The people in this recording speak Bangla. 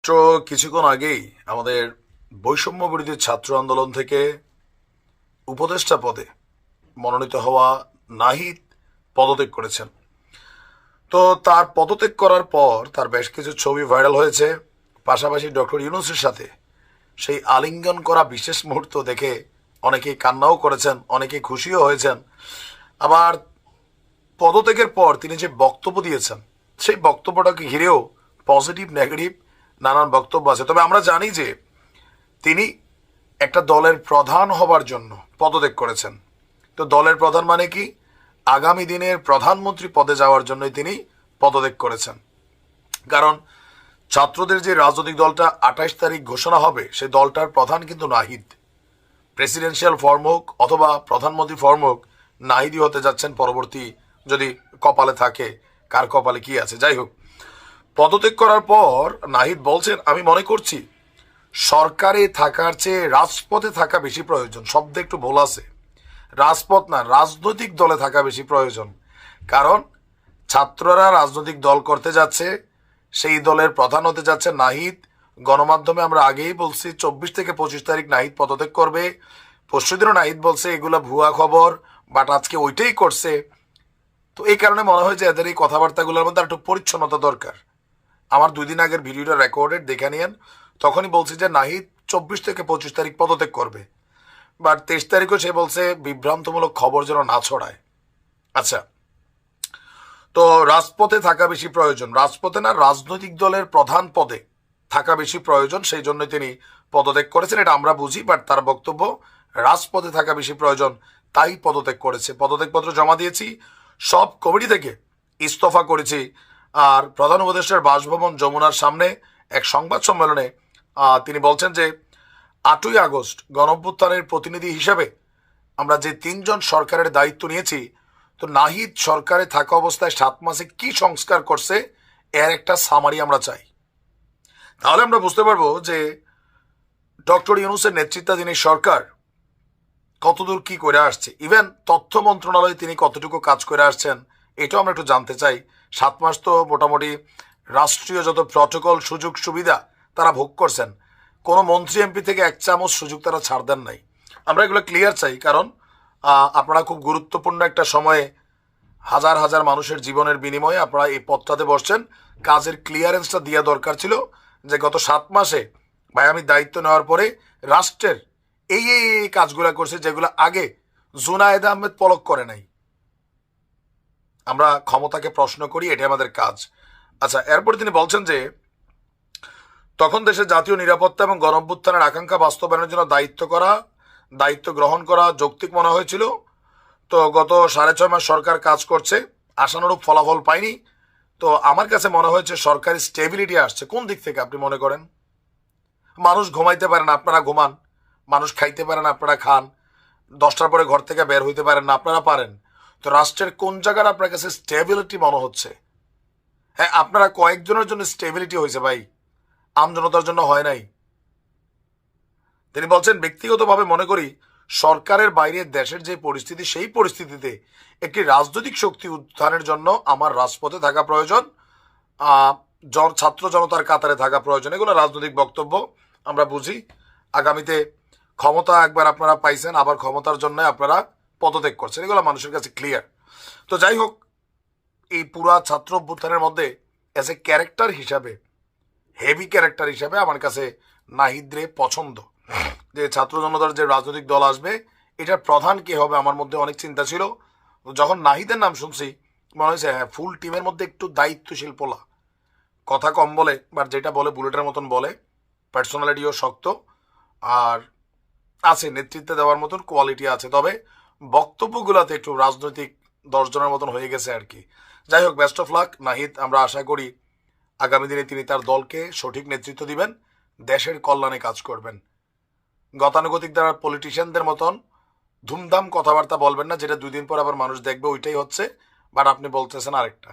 মাত্র কিছুক্ষণ আগেই আমাদের বৈষম্য বিরোধী ছাত্র আন্দোলন থেকে উপদেষ্টা পদে মনোনীত হওয়া নাহিদ পদত্যাগ করেছেন। তো তার পদত্যাগ করার পর তার বেশ কিছু ছবি ভাইরাল হয়েছে। পাশাপাশি ডক্টর ইউনূসের সাথে সেই আলিঙ্গন করা বিশেষ মুহূর্ত দেখে অনেকেই কান্নাও করেছেন, অনেকেই খুশিও হয়েছেন। আবার পদত্যাগের পর তিনি যে বক্তব্য দিয়েছেন সেই বক্তব্যটাকে ঘিরেও পজিটিভ নেগেটিভ নানান বক্তব্য আছে। তবে আমরা জানি যে তিনি একটা দলের প্রধান হবার জন্য পদত্যাগ করেছেন। তো দলের প্রধান মানে কি? আগামী দিনের প্রধানমন্ত্রী পদে যাওয়ার জন্যই তিনি পদত্যাগ করেছেন। কারণ ছাত্রদের যে রাজনৈতিক দলটা 28 তারিখ ঘোষণা হবে সেই দলটার প্রধান কিন্তু নাহিদ। প্রেসিডেন্সিয়াল ফর্ম হোক অথবা প্রধানমন্ত্রী ফর্ম হোক, নাহিদই হতে যাচ্ছেন পরবর্তী, যদি কপালে থাকে, কার কপালে কি আছে। যাই হোক, পদত্যাগ করার পর নাহিদ বলছেন, আমি মনে করছি সরকারে থাকার চেয়ে রাজপথে থাকা বেশি প্রয়োজন। শব্দ একটু ভুল আছে, রাজপথ না, রাজনৈতিক দলে থাকা বেশি প্রয়োজন। কারণ ছাত্ররা রাজনৈতিক দল করতে যাচ্ছে, সেই দলের প্রধান হতে যাচ্ছে নাহিদ। গণমাধ্যমে আমরা আগেই বলছি 24 থেকে 25 তারিখ নাহিদ পদত্যাগ করবে। পরশুদিনও নাহিদ বলছে এগুলো ভুয়া খবর, বাট আজকে ওইটাই করছে। তো এই কারণে মনে হয় যে এদের এই কথাবার্তাগুলোর মধ্যে একটু পরিচ্ছন্নতা দরকার। আমার 2 দিন আগের ভিডিওটা রেকর্ডেড দেখে নিয়েন, তখনই বলছি যে নাহিদ 24 থেকে 25 তারিখ পদত্যাগ করবে। বাট 23 তারিখও সে বলছে বিভ্রান্তমূলক খবর যেন না ছড়ায়। আচ্ছা, তো রাজপথে থাকা বেশি প্রয়োজন, রাজপথে না, রাজনৈতিক দলের প্রধান পদে থাকা বেশি প্রয়োজন, সেই জন্য তিনি পদত্যাগ করেছেন, এটা আমরা বুঝি। বাট তার বক্তব্য রাজপথে থাকা বেশি প্রয়োজন, তাই পদত্যাগ করেছে। পদত্যাগপত্র জমা দিয়েছি, সব কমিটি থেকে ইস্তফা করেছি। আর প্রধান উপদেষ্টার বাসভবন যমুনার সামনে এক সংবাদ সম্মেলনে তিনি বলছেন যে 8ই আগস্ট গণঅভ্যুত্থানের প্রতিনিধি হিসেবে আমরা যে 3 জন সরকারের দায়িত্ব নিয়েছি, তো নাহিদ সরকারে থাকা অবস্থায় 7 মাসে কি সংস্কার করছে এর একটা সামারি আমরা চাই। তাহলে আমরা বুঝতে পারবো যে ডক্টর ইউনূসের নেতৃত্বাধীন সরকার কতদূর কি করে আসছে। ইভেন তথ্য মন্ত্রণালয়ে তিনি কতটুকু কাজ করে আসছেন এটাও আমরা একটু জানতে চাই। 7 মাস তো মোটামুটি রাষ্ট্রীয় যত প্রটোকল সুযোগ সুবিধা তারা ভোগ করছেন, কোনো মন্ত্রী এমপি থেকে 1 চামচ সুযোগ তারা ছাড় দেন নাই। আমরা এগুলো ক্লিয়ার চাই, কারণ আপনারা খুব গুরুত্বপূর্ণ একটা সময়ে হাজার হাজার মানুষের জীবনের বিনিময়ে আপনারা এই পদটাতে বসছেন। কাজের ক্লিয়ারেন্সটা দেওয়া দরকার ছিল যে গত 7 মাসে ভাই আমি দায়িত্ব নেওয়ার পরে রাষ্ট্রের এই এই কাজগুলো করছে যেগুলো আগে জুনায়েদ আহমেদ পলক করে নাই। আমরা ক্ষমতাকে প্রশ্ন করি, এটাই আমাদের কাজ। আচ্ছা, এরপরে তিনি বলছেন যে তখন দেশের জাতীয় নিরাপত্তা এবং গণঅভ্যুত্থানের আকাঙ্ক্ষা বাস্তবায়নের জন্য দায়িত্ব গ্রহণ করা যৌক্তিক মনে হয়েছিল। তো গত 6.5 মাস সরকার কাজ করছে, আশানুরূপ ফলাফল পায়নি। তো আমার কাছে মনে হয়েছে সরকারি স্টেবিলিটি আসছে। কোন দিক থেকে আপনি মনে করেন? মানুষ ঘুমাইতে পারেন, আপনারা ঘুমান। মানুষ খাইতে পারেন, আপনারা খান। 10টার পরে ঘর থেকে বের হইতে পারেন না, আপনারা পারেন। তো রাষ্ট্রের কোন জায়গার আপনার কাছে স্টেবিলিটি মনে হচ্ছে? হ্যাঁ, আপনারা কয়েকজনের জন্য স্টেবিলিটি হয়েছে ভাই, আমজনতার জন্য হয় নাই। তিনি বলছেন ব্যক্তিগতভাবে মনে করি সরকারের বাইরে দেশের যে পরিস্থিতি, সেই পরিস্থিতিতে একটি রাজনৈতিক শক্তি উত্থানের জন্য আমার রাজপথে থাকা প্রয়োজন, ছাত্র জনতার কাতারে থাকা প্রয়োজন। এগুলো রাজনৈতিক বক্তব্য, আমরা বুঝি। আগামীতে ক্ষমতা একবার আপনারা পাইছেন, আবার ক্ষমতার জন্য আপনারা পদত্যাগ করছেন, এগুলো মানুষের কাছে ক্লিয়ার। তো যাই হোক, এই পুরা ছাত্র অভ্যুত্থানের মধ্যে অ্যাজ এ ক্যারেক্টার হিসাবে, হেভি ক্যারেক্টার হিসাবে আমার কাছে নাহিদরে পছন্দ। যে ছাত্র জনতার যে রাজনৈতিক দল আসবে এটার প্রধান কে হবে, আমার মধ্যে অনেক চিন্তা ছিল। যখন নাহিদের নাম শুনছি মনে হয়েছে হ্যাঁ, ফুল টিমের মধ্যে একটু দায়িত্বশীল পোলা, কথা কম বলে, বাট যেটা বলে বুলেটের মতন বলে, পার্সোনালিটিও শক্ত, আর আছে নেতৃত্বে দেওয়ার মতন কোয়ালিটি আছে। তবে বক্তব্যগুলোতে একটু রাজনৈতিক 10 জনের মতন হয়ে গেছে আর কি। যাই হোক, বেস্ট অফ লাক নাহিদ। আমরা আশা করি আগামী দিনে তিনি তার দলকে সঠিক নেতৃত্ব দিবেন, দেশের কল্যাণে কাজ করবেন। গতানুগতিক দ্বারা পলিটিশিয়ানদের মতন ধুমধাম কথাবার্তা বলবেন না, যেটা 2 দিন পর আবার মানুষ দেখবে ওইটাই হচ্ছে। বাট আপনি বলতেছেন আরেকটা।